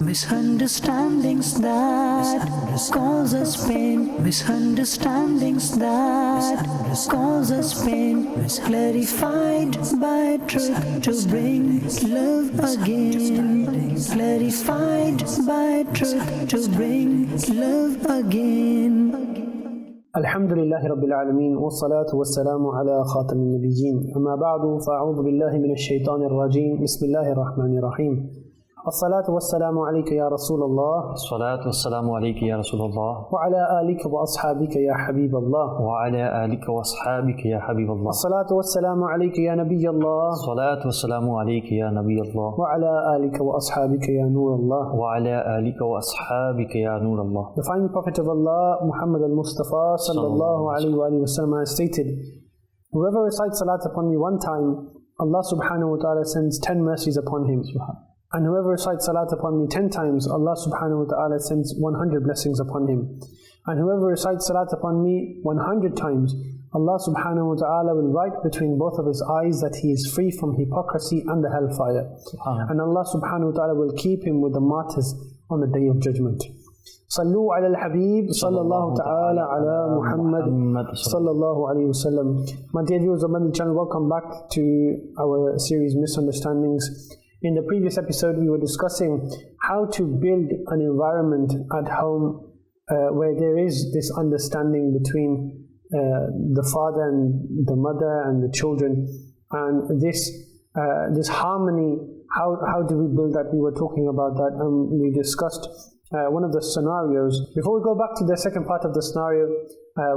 Misunderstandings that cause us pain. Misunderstandings that cause us pain. Clarified by truth to bring love again. Clarified by truth to bring love again. Alhamdulillahi Rabbil Alameen wassalatu wassalamu ala khatamin nabiyyin amma ba'du fa'a'udhu billahi minash shaitanir rajim bismillahir rahmanir rahim. الصلاة والسلام عليك يا رسول الله. الصلاة والسلام عليك يا رسول الله. وعلى آلك وأصحابك يا حبيب الله. وعلى آلك وأصحابك يا حبيب الله. الصلاة والسلام عليك يا نبي الله. الصلاة والسلام عليك يا نبي الله. وعلى آلك وأصحابك يا نور الله. وعلى آلك وأصحابك يا نور الله. The final Prophet of Allah, Muhammad al-Mustafa sallallahu alayhi wa sallam, has stated, whoever recites salat upon me one time, Allah subhanahu wa ta'ala sends 10 mercies upon him. And whoever recites salat upon me 10 times, Allah subhanahu wa ta'ala sends 100 blessings upon him. And whoever recites salat upon me 100 times, Allah subhanahu wa ta'ala will write between both of his eyes that he is free from hypocrisy and the hellfire. And Allah subhanahu wa ta'ala will keep him with the martyrs on the day of judgment. Sallu ala al-Habib sallallahu ta'ala ala Muhammad sallallahu alayhi wa sallam. My dear viewers of Madani Channel, welcome back to our series Misunderstandings. In the previous episode, we were discussing how to build an environment at home where there is this understanding between the father and the mother and the children, and this harmony. How do we build that? We were talking about that, and we discussed one of the scenarios. Before we go back to the second part of the scenario,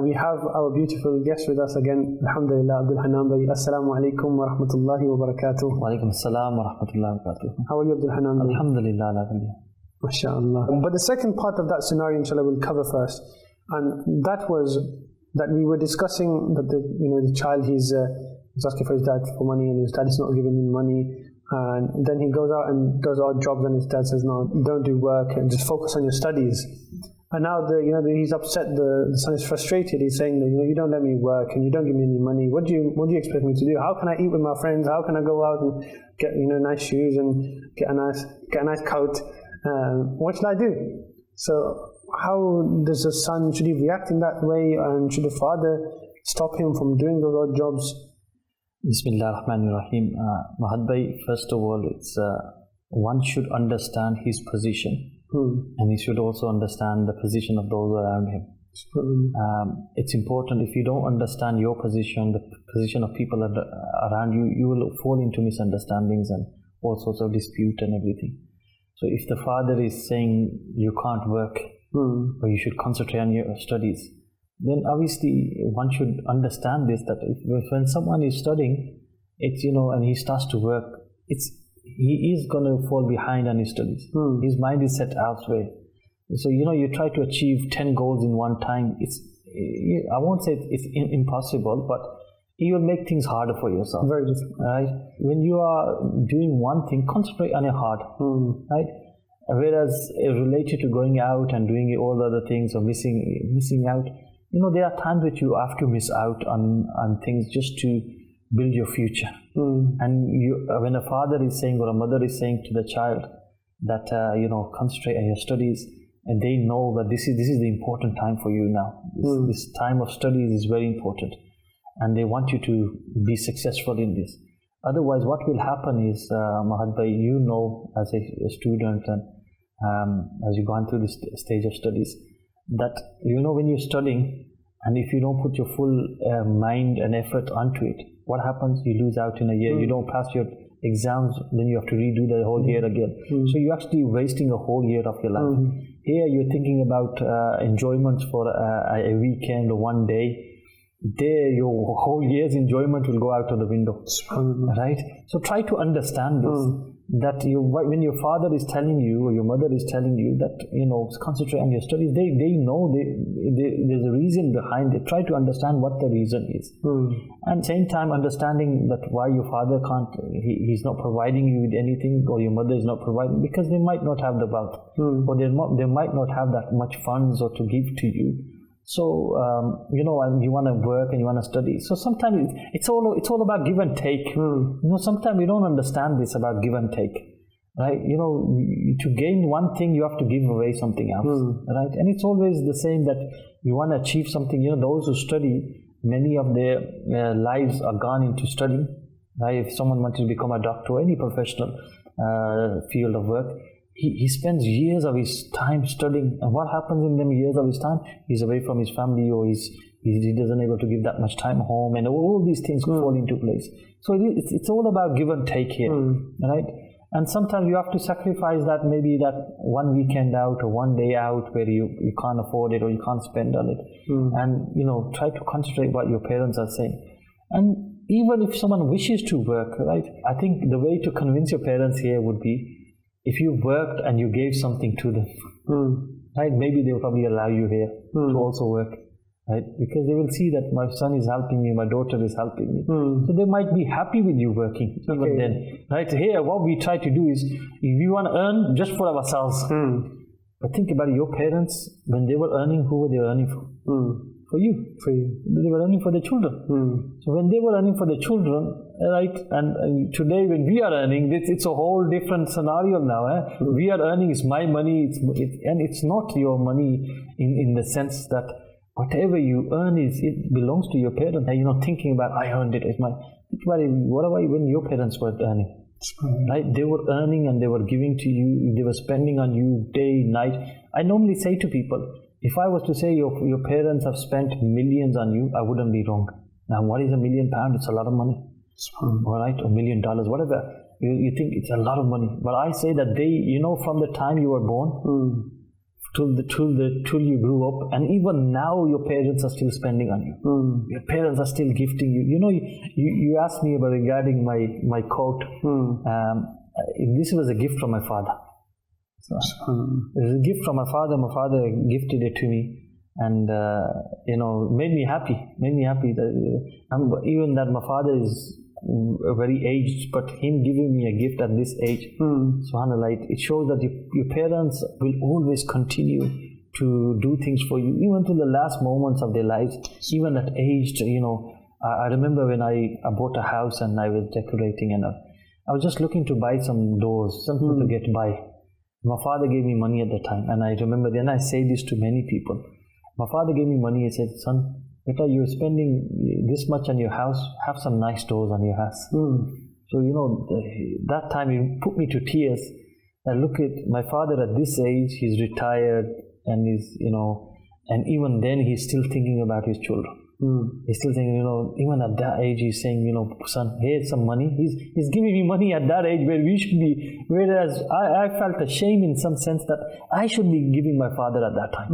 we have our beautiful guest with us again. Alhamdulillah, Abdul Hanan Bhai. Assalamu alaikum wa rahmatullahi wa barakatuh. Wa alaikum assalam wa rahmatullahi wa barakatuh. How are you, Abdul Hanan Bhai? Alhamdulillah, alhamdulillah. MashaAllah. But the second part of that scenario, inshallah, we'll cover first. And that was that we were discussing that the child, he's asking for his dad for money, and his dad is not giving him money. And then he goes out and does odd jobs, and his dad says, no, don't do work and just focus on your studies. And now he's upset, the son is frustrated. He's saying that you don't let me work and you don't give me any money. What do you expect me to do? How can I eat with my friends? How can I go out and get nice shoes and get a nice coat? What should I do? So how does the son, should he react in that way, and should the father stop him from doing those odd jobs? Bismillah ar-Rahman ar-Rahim. Mahad, first of all, it's one should understand his position. And he should also understand the position of those around him. It's important. If you don't understand your position, the position of people around you, you will fall into misunderstandings and all sorts of dispute and everything. So if the father is saying you can't work, or you should concentrate on your studies, then obviously one should understand this, that when someone is studying, it's and he starts to work, he is going to fall behind on his studies. His mind is set elsewhere. So you try to achieve 10 goals in one time. I won't say it's impossible, but it will make things harder for yourself. Very difficult, right? When you are doing one thing, concentrate on your heart, right? Whereas related to going out and doing all the other things or missing out, there are times that you have to miss out on things just to build your future. And when a father is saying or a mother is saying to the child that concentrate on your studies, and they know that this is the important time for you now. This time of studies is very important, and they want you to be successful in this. Otherwise, what will happen is, Mahad Bhai, as a student and as you've gone through this stage of studies, that when you're studying, and if you don't put your full mind and effort onto it, what happens? You lose out in a year. You don't pass your exams, then you have to redo the whole year again. So you're actually wasting a whole year of your life. Here you're thinking about enjoyments for a weekend or one day. There your whole year's enjoyment will go out of the window. Right? So try to understand this. That when your father is telling you or your mother is telling you that concentrate on your studies, they know there's a reason behind it. Try to understand what the reason is, and same time understanding that why your father can't, he's not providing you with anything, or your mother is not providing, because they might not have the wealth, or they might not have that much funds or to give to you. So, you want to work and you want to study. So sometimes it's all about give and take. Sometimes we don't understand this about give and take. right? You know, to gain one thing, you have to give away something else, right? And it's always the same that you want to achieve something. You know, those who study, many of their lives are gone into studying, right? If someone wants to become a doctor or any professional field of work, he spends years of his time studying, and what happens in them years of his time? He's away from his family, or he doesn't able to give that much time home, and all these things fall into place. So it's all about give and take here, right? And sometimes you have to sacrifice that, maybe that one weekend out or one day out where you can't afford it or you can't spend on it, and you know, try to concentrate what your parents are saying. And even if someone wishes to work, right, I think the way to convince your parents here would be, if you worked and you gave something to them, right, maybe they'll probably allow you here to also work, right, because they will see that my son is helping me, my daughter is helping me, so they might be happy with you working. Even then, right, here what we try to do is, if we want to earn just for ourselves, but think about it, your parents, when they were earning, who were they earning for? For you. They were earning for the children. So when they were earning for the children, right, and today when we are earning, it's a whole different scenario now. We are earning, it's my money, and it's not your money in the sense that whatever you earn it belongs to your parents. And you're not thinking about, I earned it, it's mine. Think about it, what about when your parents were earning? Right, they were earning and they were giving to you, they were spending on you day, night. I normally say to people, if I was to say your parents have spent millions on you, I wouldn't be wrong. Now, what is £1 million? It's a lot of money. All right, $1 million, whatever. You think it's a lot of money. But I say that they, you know, from the time you were born till you grew up, and even now your parents are still spending on you. Your parents are still gifting you. You know, you asked me about regarding my coat. This was a gift from my father. So, it was a gift from my father. My father gifted it to me, and you know, made me happy. Even that my father is very aged, but him giving me a gift at this age, subhanAllah, it shows that your parents will always continue to do things for you, even to the last moments of their lives, even at aged. You know, I remember when I bought a house and I was decorating, and I was just looking to buy some doors, something to get by. My father gave me money at the time, and I remember then I say this to many people. My father gave me money. He said, "Son, beta, you're spending this much on your house. Have some nice doors on your house." So you know, that time he put me to tears. And look at my father at this age. He's retired, and and even then he's still thinking about his children. He's still thinking, even at that age, he's saying, son, here's some money. He's giving me money at that age where we should be. Whereas I felt ashamed in some sense that I should be giving my father at that time.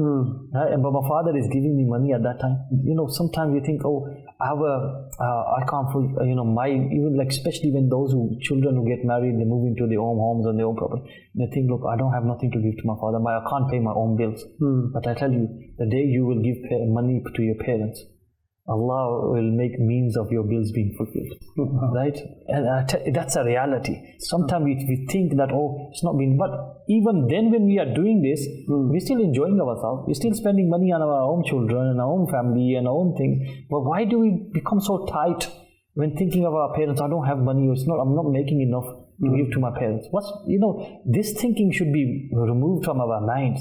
Right? But my father is giving me money at that time. Sometimes you think, I can't, even like, especially when children who get married, they move into their own homes and their own property. They think, look, I don't have nothing to give to my father. I can't pay my own bills. But I tell you, the day you will give money to your parents, Allah will make means of your bills being fulfilled, right? And that's a reality. Sometimes we think that, it's not been, but even then when we are doing this, we're still enjoying ourselves. We're still spending money on our own children and our own family and our own things. But why do we become so tight when thinking of our parents? I don't have money, I'm not making enough to give to my parents. This thinking should be removed from our minds.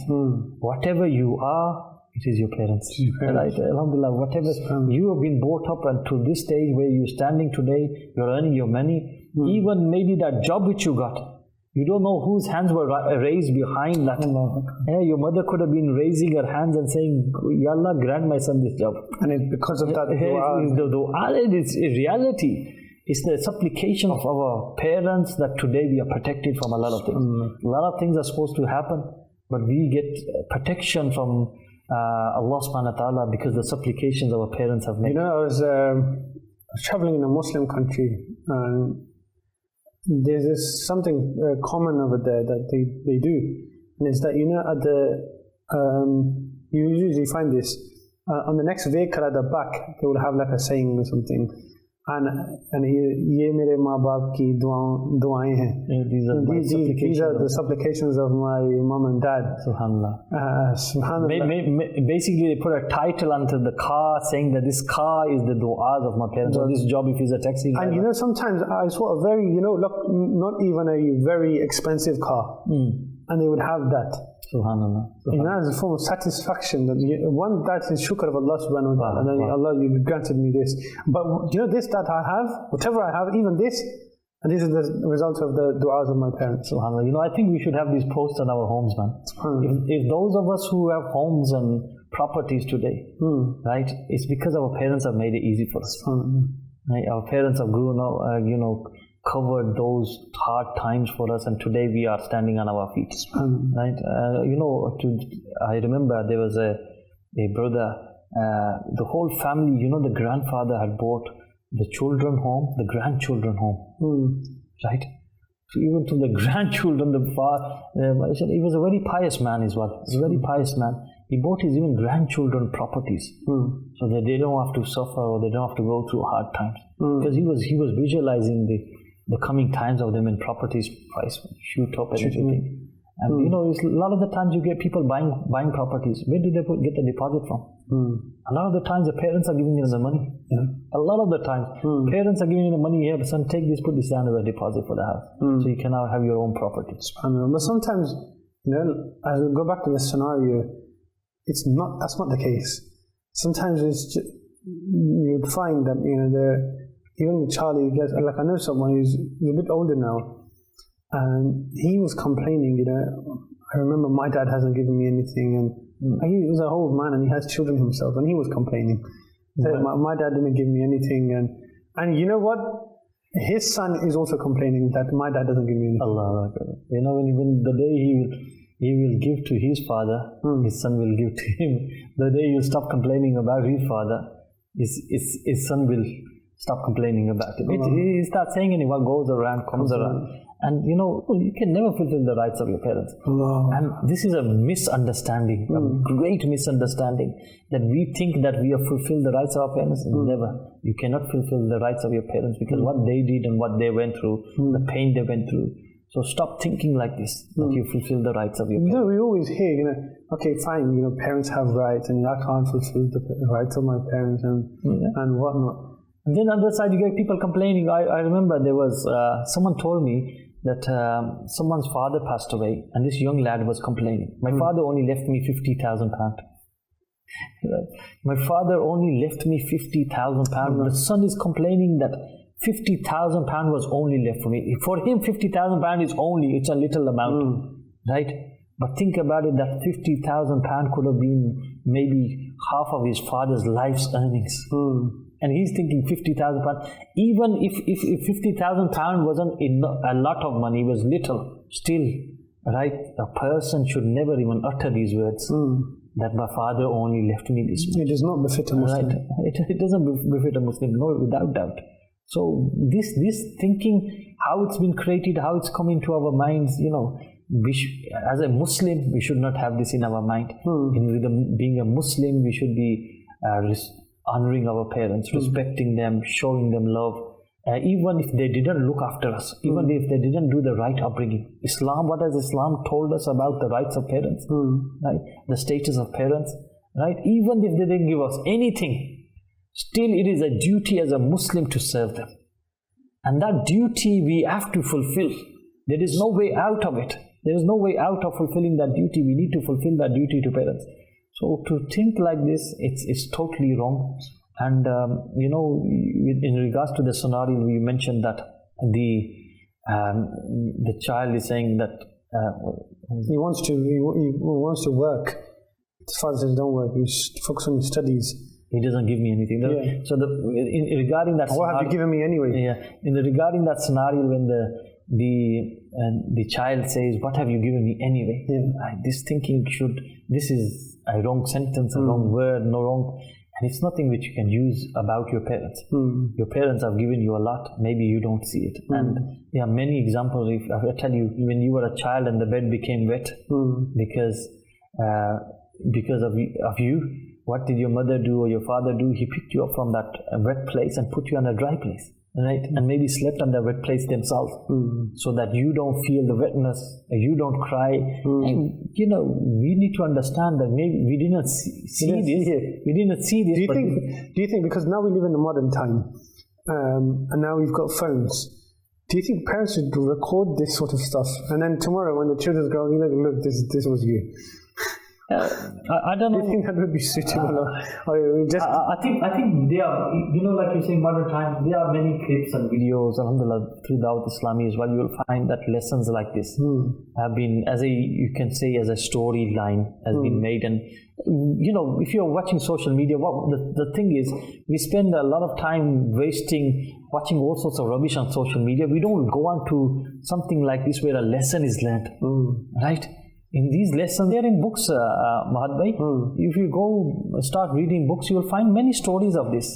Whatever you are, it is your parents. Right? Alhamdulillah, whatever you have been brought up and to this stage where you're standing today, you're earning your money, even maybe that job which you got, you don't know whose hands were raised behind that. Your mother could have been raising her hands and saying, Ya Allah, grant my son this job. And because of that, it's a reality. It's the supplication of our parents that today we are protected from a lot of things. A lot of things are supposed to happen, but we get protection from Allah subhanahu wa ta'ala because the supplications our parents have made. I was traveling in a Muslim country, and there's this something common over there that they do, and it's that at the you usually find this on the next vehicle at the back, they will have like a saying or something, and ये मेरे माँ बाप की दुआएं हैं. These are the supplications of my mom and dad. Subhanallah. Subhanallah. Basically, they put a title onto the car saying that this car is the du'as of my parents, or this job if he's a taxi driver. And you know, sometimes I saw a very, look, not even a very expensive car, and they would have that. Subhanallah. As a form of satisfaction that that is shukr of Allah subhanahu wa ta'ala, and then Allah, you granted me this. But this that I have, whatever I have, even this, and this is the result of the du'as of my parents. Subhanallah. I think we should have these posts on our homes, man. If those of us who have homes and properties today, right, it's because our parents have made it easy for us. Right? Our parents have grown up, covered those hard times for us, and today we are standing on our feet. Right? I remember there was a brother, the whole family, the grandfather had bought the children home, the grandchildren home. Right? So even to the grandchildren, he was a very pious man as well. He was a very pious man. He bought his even grandchildren properties, so that they don't have to suffer or they don't have to go through hard times. Because he was visualizing the coming times of them, and properties price shoot up and everything. And a lot of the times you get people buying properties. Where do they get the deposit from? A lot of the times the parents are giving them the money. A lot of the times parents are giving you the money. Here, son, take this, put this down as a deposit for the house, so you can now have your own property. But sometimes, as we go back to this scenario, that's not the case. Sometimes you'd find that even with Charlie, like I know someone who's a bit older now, and he was complaining. I remember my dad hasn't given me anything, and he was an old man and he has children himself, and he was complaining. My dad didn't give me anything, and you know what? His son is also complaining that my dad doesn't give me anything. Allah Akbar. When the day he will give to his father, his son will give to him. The day you stop complaining about his father, his son will stop complaining about it. He starts saying what goes around comes around. And you can never fulfill the rights of your parents. And this is a misunderstanding, a great misunderstanding, that we think that we have fulfilled the rights of our parents. Never. You cannot fulfill the rights of your parents, because what they did and what they went through, the pain they went through. So stop thinking like this, that you fulfill the rights of your parents. We always hear, okay, fine, parents have rights, and I can't fulfill the rights of my parents and whatnot. And then on the other side, you get people complaining. I remember there was, someone told me that someone's father passed away, and this young lad was complaining. My father only left me £50,000. My father only left me £50,000. The son is complaining that £50,000 was only left for me. For him, £50,000 is it's a little amount, right? But think about it, that £50,000 could have been maybe half of his father's life's earnings. And he's thinking £50,000. Even if £50,000 wasn't a lot of money, it was little, still, right? A person should never even utter these words, that my father only left me this much. It does not befit a Muslim. Right? It doesn't befit a Muslim, no, without doubt. So this thinking, how it's been created, how it's come into our minds, as a Muslim, we should not have this in our mind. Being a Muslim, we should be honoring our parents, respecting them, showing them love, even if they didn't look after us, even if they didn't do the right upbringing. What has Islam told us about the rights of parents, right? The status of parents, right? Even if they didn't give us anything, still it is a duty as a Muslim to serve them. And that duty we have to fulfill. There is no way out of it. There is no way out of fulfilling that duty. We need to fulfill that duty to parents. So to think like this, it's totally wrong. And in regards to the scenario, we mentioned that the child is saying that he wants to work. His father says, "Don't work. You focus on your studies." He doesn't give me anything. So regarding that, what have you given me anyway? Yeah. Regarding that scenario, when the child says, "What have you given me anyway?" This thinking this is a wrong sentence, a wrong word, no wrong, and it's nothing which you can use about your parents. Your parents have given you a lot, maybe you don't see it. And there are many examples. If I tell you, when you were a child and the bed became wet, because because of you. What did your mother do or your father do? He picked you up from that wet place and put you on a dry place, right? And maybe slept on the wet place themselves, so that you don't feel the wetness, you don't cry. And, we need to understand that maybe we didn't see this. We didn't see this. Do you think because now we live in a modern time, and now we've got phones, do you think parents should record this sort of stuff, and then tomorrow when the children's growing, look, this was you? I don't know. Do you think that would be suitable? I think there are, like you say, modern times, there are many clips and videos, alhamdulillah, throughout Islami as well. You will find that lessons like this have been, as a storyline has been made. And, if you're watching social media, the thing is, we spend a lot of time watching all sorts of rubbish on social media. We don't go on to something like this where a lesson is learned, right? In these lessons, they're in books, Mahad Bhai. If you go start reading books, you will find many stories of this.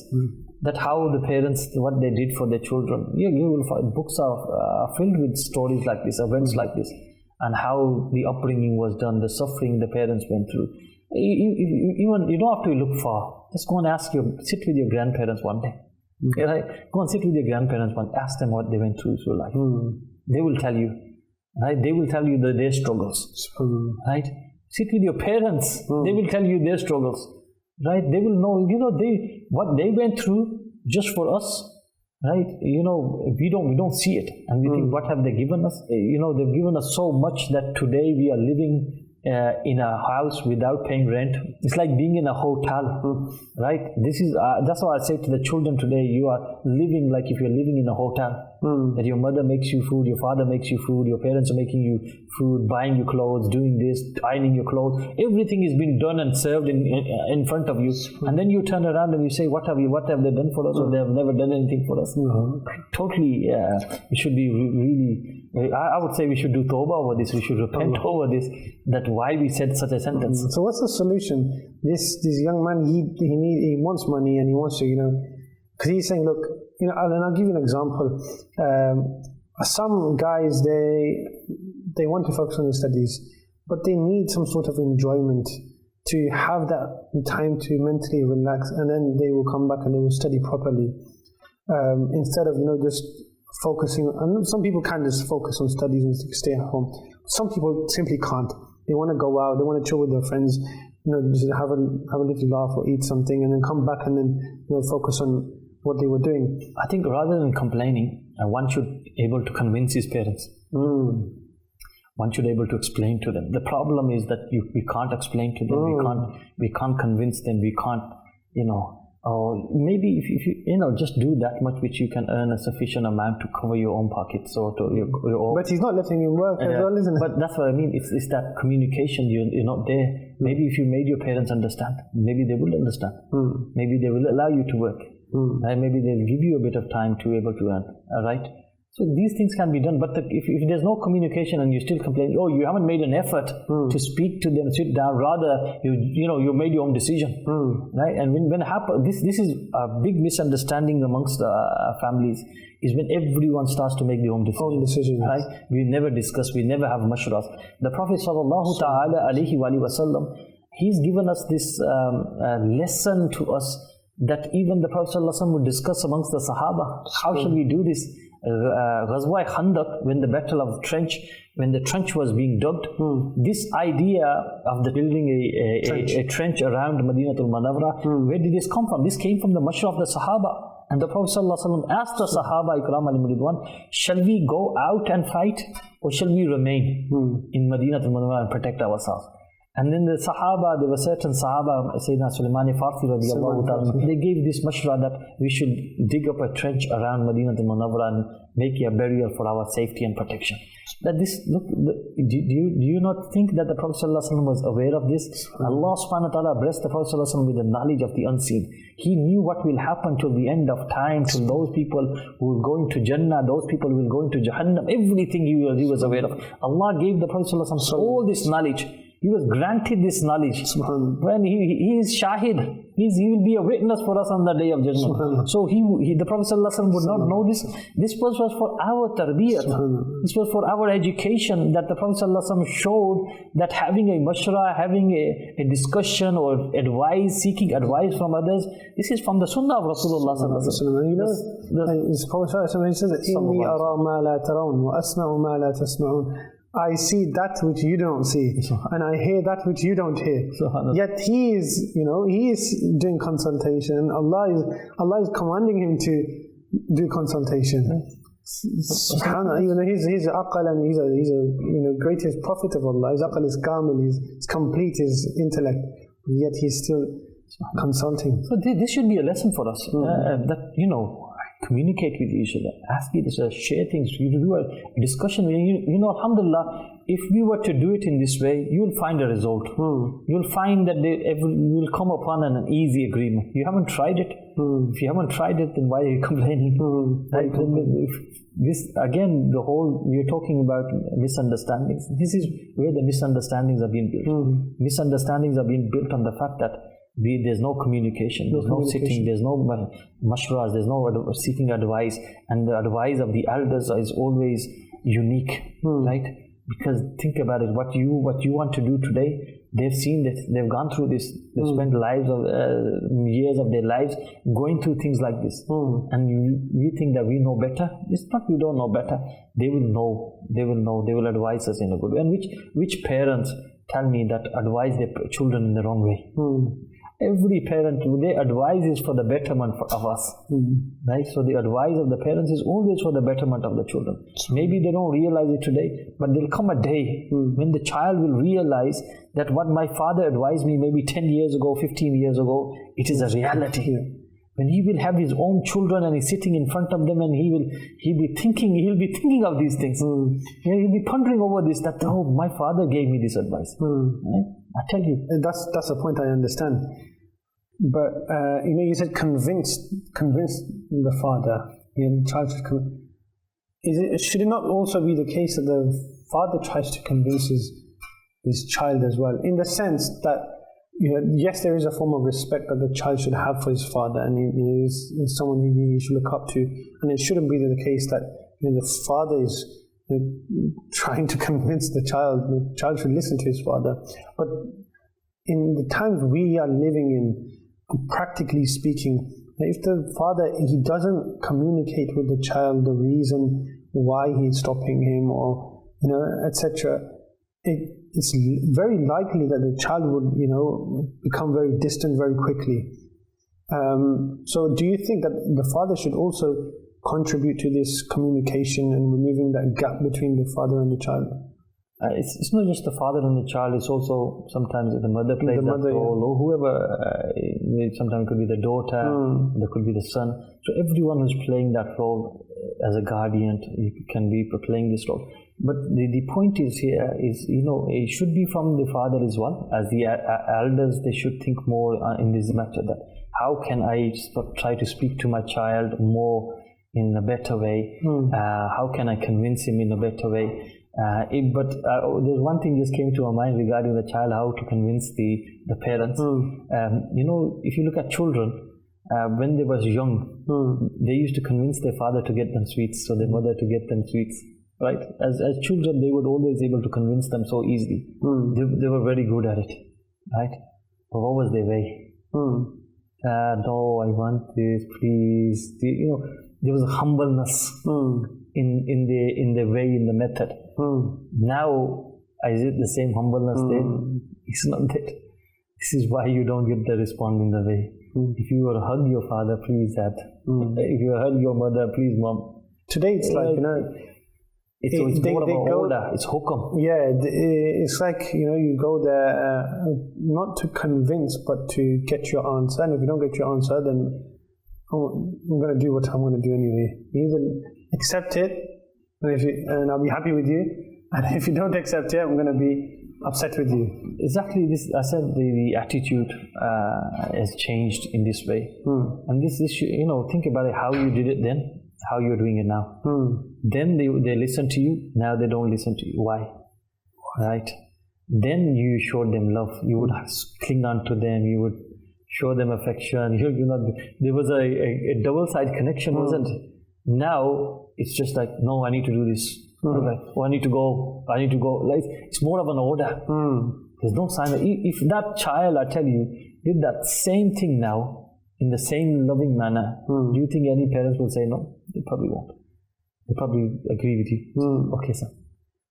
That how the parents, what they did for their children. You will find books are filled with stories like this, events like this, and how the upbringing was done, the suffering the parents went through. Even you don't have to look far. Just go and sit with your grandparents one day. Right? Go and sit with your grandparents one day. Ask them what they went through life. They will tell you. Right? They will tell you their struggles. Right? Sit with your parents. They will tell you their struggles. Right? They will know, what they went through just for us. Right? We don't see it. And we think, what have they given us? They've given us so much that today we are living in a house without paying rent. It's like being in a hotel, right? That's why I say to the children today, you are living like if you're living in a hotel. That your mother makes you food, your father makes you food, your parents are making you food, buying you clothes, doing this, ironing your clothes. Everything is being done and served in front of you. And then you turn around and you say, what have they done for us? Or they have never done anything for us. Totally, we should be really, I would say we should do tawbah over this. We should repent over this. That why we said such a sentence. So what's the solution? This young man, he wants money and he wants to, because he's saying, look, and I'll give you an example. Some guys, they want to focus on their studies, but they need some sort of enjoyment to have that time to mentally relax, and then they will come back and they will study properly. Instead of, just focusing, and some people can just focus on studies and stay at home. Some people simply can't. They want to go out, they want to chill with their friends, just have a little laugh or eat something, and then come back and then focus on what they were doing. I think rather than complaining, one should be able to convince his parents. One should be able to explain to them. The problem is that we can't explain to them. We can't convince them. We can't, maybe if you just do that much which you can earn a sufficient amount to cover your own pockets or to your own. But he's not letting him work as well, isn't it? But that's what I mean. It's that communication. You're not there. Maybe if you made your parents understand, maybe they will understand. Maybe they will allow you to work. And maybe they'll give you a bit of time to be able to earn. Right? So these things can be done, but if there's no communication and you still complain, you haven't made an effort to speak to them, sit down. Rather, you made your own decision, right? And when this is a big misunderstanding amongst families, is when everyone starts to make their own decision, right? We never discuss, we never have mashras. The Prophet sallallahu ta'ala alayhi wa sallam, he's given us this lesson to us that even the Prophet sallallahu alaihi wasallam would discuss amongst the Sahaba. How shall we do this? Ghazwa Khandaq, when the battle of when the trench was being dug, this idea of the building a trench around Madinatul Munawwara, where did this come from? This came from the mashra of the Sahaba. And the Prophet ﷺ asked the Sahaba Ikram alayhim ridwan, shall we go out and fight or shall we remain in Madinatul Munawwara and protect ourselves? And then the Sahaba, there were certain Sahaba, Sayyidina Sulaiman Farsi radiallahu ta'ala, they gave this mashra that we should dig up a trench around Madinatul Munawwara and make a burial for our safety and protection. Do you not think that the Prophet ﷺ was aware of this? Allah subhanahu wa ta'ala blessed the Prophet ﷺ with the knowledge of the unseen. He knew what will happen till the end of time, till those people who will go into Jannah, those people will go into Jahannam, everything he was aware of. Allah gave the Prophet ﷺ all this knowledge. He was granted this knowledge. When he is shahid, he will be a witness for us on the day of judgment. So the Prophet ﷺ would not know this. This was for our tarbiyat. This was for our education, that the Prophet ﷺ showed that having a mashra, having a discussion or advice, seeking advice from others, this is from the sunnah of Rasulullah ﷺ. You know, the Prophet ﷺ says, "Inni ara ma la tarawun wa asma'u ma la tasma'un." I see that which you don't see, and I hear that which you don't hear. Yet he is doing consultation. Allah is commanding him to do consultation. Subhanallah, even though he's aqal and he's a greatest prophet of Allah. His aqal is kamil, he's complete, his intellect. Yet he's still consulting. So this should be a lesson for us. That communicate with each other, ask each other, share things, you do a discussion. Alhamdulillah, if we were to do it in this way, you will find a result. You'll find that you will come upon an easy agreement. You haven't tried it. If you haven't tried it, then why are you complaining? Right? This again, we're talking about misunderstandings. This is where the misunderstandings are being built. Misunderstandings are being built on the fact that there's no communication, there's no sitting, there's no mashras, there's no seeking advice, and the advice of the elders is always unique, right? Because think about it, what you want to do today, they've seen this, they've gone through this, they've spent years of their lives going through things like this, and we think that we know better. It's not we don't know better. They will know, they will advise us in a good way. And which parents tell me that advise their children in the wrong way? Every parent, their advice is for the betterment of us, right? So the advice of the parents is always for the betterment of the children. Maybe they don't realize it today, but there'll come a day when the child will realize that what my father advised me maybe 10 years ago, 15 years ago, it is a reality. When he will have his own children and he's sitting in front of them, and he'll be thinking of these things. He'll be pondering over this, that my father gave me this advice. Right? I tell you, that's a point I understand. But you said convince the father. The child should should it not also be the case that the father tries to convince his child as well, in the sense that yes, there is a form of respect that the child should have for his father, and he is someone who he should look up to, and it shouldn't be the case that the father is trying to convince the child should listen to his father. But in the times we are living in, practically speaking, if the father he doesn't communicate with the child the reason why he's stopping him, or etc., it's very likely that the child would become very distant very quickly. So do you think that the father should also contribute to this communication and removing that gap between the father and the child? It's not just the father and the child, it's also sometimes the mother plays that role, or whoever, sometimes it could be the daughter, there could be the son. So everyone who's playing that role as a guardian can be playing this role. But the point is here is, it should be from the father as well. As the elders, they should think more in this matter, that how can I try to speak to my child more in a better way? How can I convince him in a better way? But there's one thing just came to my mind regarding the child, how to convince the parents. If you look at children, when they were young, they used to convince their father to get them sweets, so their mother to get them sweets. Right? As children, they were always able to convince them so easily. They were very good at it. Right? But what was their way? No, I want this, please. There was a humbleness in the way, in the method. Now, is it the same humbleness there? It's not that. This is why you don't get the response in the way. If you were to hug your father, please dad. If you hug your mother, please mom. Today it's like, it's more of an order, it's hukum. Yeah, it's like, you go there not to convince, but to get your answer. And if you don't get your answer, then I'm going to do what I'm going to do anyway. You either accept it, and I'll be happy with you. And if you don't accept it, I'm going to be upset with you. Exactly this. I said the attitude has changed in this way. And this issue, think about it, how you did it then, how you're doing it now. Then they listen to you, now they don't listen to you. Why? Right? then you showed them love. You would cling on to them. You would show them affection. There was a double-sided connection, wasn't it? Now it's just like, no, I need to do this. Like, oh, I need to go. Like, it's more of an order. There's no sign. If that child, I tell you, did that same thing now in the same loving manner, do you think any parents will say no? They probably won't. They probably agree with you. Okay, son.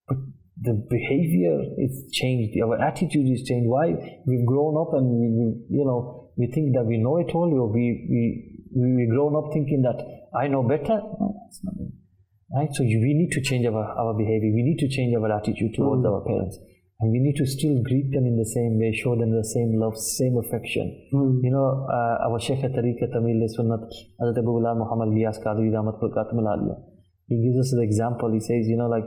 But the behavior is changed. Our attitude is changed. Why? We've grown up and we think that we know it all, or we grown up thinking that I know better. No, that's not it. Right? So we need to change our behavior. We need to change our attitude towards our parents. And we need to still greet them in the same way, show them the same love, same affection. Our Shaykh Tariqat Amil Sunnat, Hazrat Abu Ghulam Muhammad Ilyas Qadri Damat Barakatum Al-Aliyah. He gives us the example. He says, like,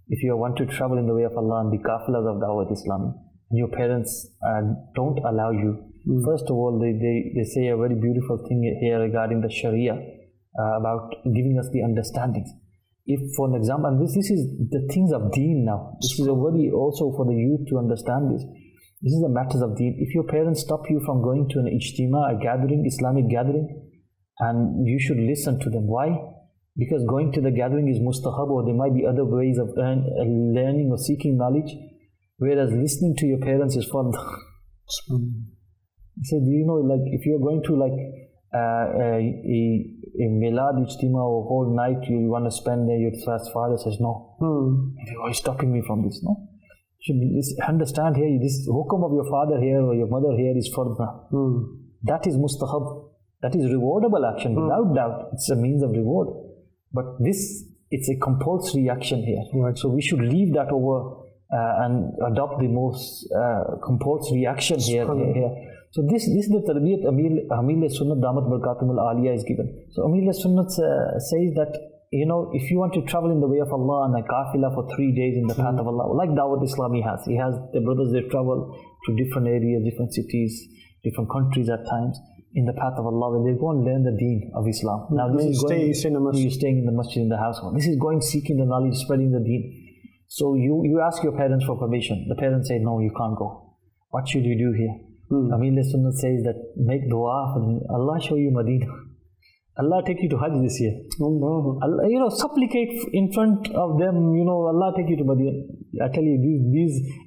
if you want to travel in the way of Allah and the kafilas of Dawat Islami, and your parents don't allow you, first of all, they say a very beautiful thing here regarding the Sharia, about giving us the understandings. If, for an example, and this is the things of deen now. This is a very also for the youth to understand this. This is the matters of deen. If your parents stop you from going to an ijtima, a gathering, Islamic gathering, and you should listen to them. Why? Because going to the gathering is mustahab, or there might be other ways of learning or seeking knowledge, whereas listening to your parents is fard. So do you know, like, if you're going to like a Milad Ijtima or whole night you want to spend there, your father says no. Why are you stopping me from this? No. You should understand here, this hukum of your father here or your mother here is fard. That is mustahab. That is rewardable action, without doubt. It's a means of reward. But this, it's a compulsory action here. Right. So we should leave that over and adopt the most compulsory action here. So this is the tarbiyat Amil Sunnat Damat Barakatum Al-Aliyah is given. So Amil Sunnat says that, if you want to travel in the way of Allah and a kafila for 3 days in the path of Allah, like Dawat Islami has. He has the brothers, they travel to different areas, different cities, different countries at times, in the path of Allah, where they go and learn the deen of Islam. Now this is going, you're staying in the masjid, in the household. This is going, seeking the knowledge, spreading the deen. So you ask your parents for permission. The parents say, no, you can't go. What should you do here? Amil Sunnat says that make dua for them. Allah show you Medina. Allah take you to Hajj this year. Allah, supplicate in front of them. Allah take you to Medina. I tell you,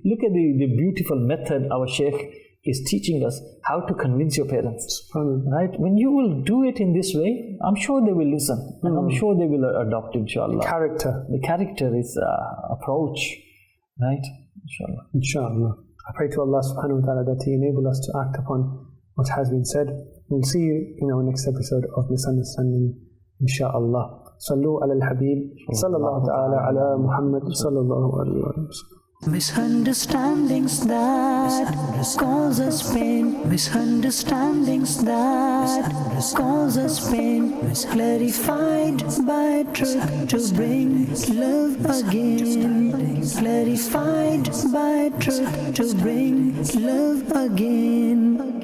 look at the beautiful method our Shaykh is teaching us how to convince your parents. Right? When you will do it in this way, I'm sure they will listen, and I'm sure they will adopt, inshallah. The character is approach, right? Inshallah. I pray to Allah subhanahu wa ta'ala that He enable us to act upon what has been said. We'll see you in our next episode of Misunderstanding, inshallah. Sallu ala al-Habib, sallallahu ta'ala ala Muhammad, sallallahu alayhi wa sallam. Misunderstandings that cause us pain, misunderstandings that cause us pain, clarified by truth to bring love again, clarified by truth to bring love again.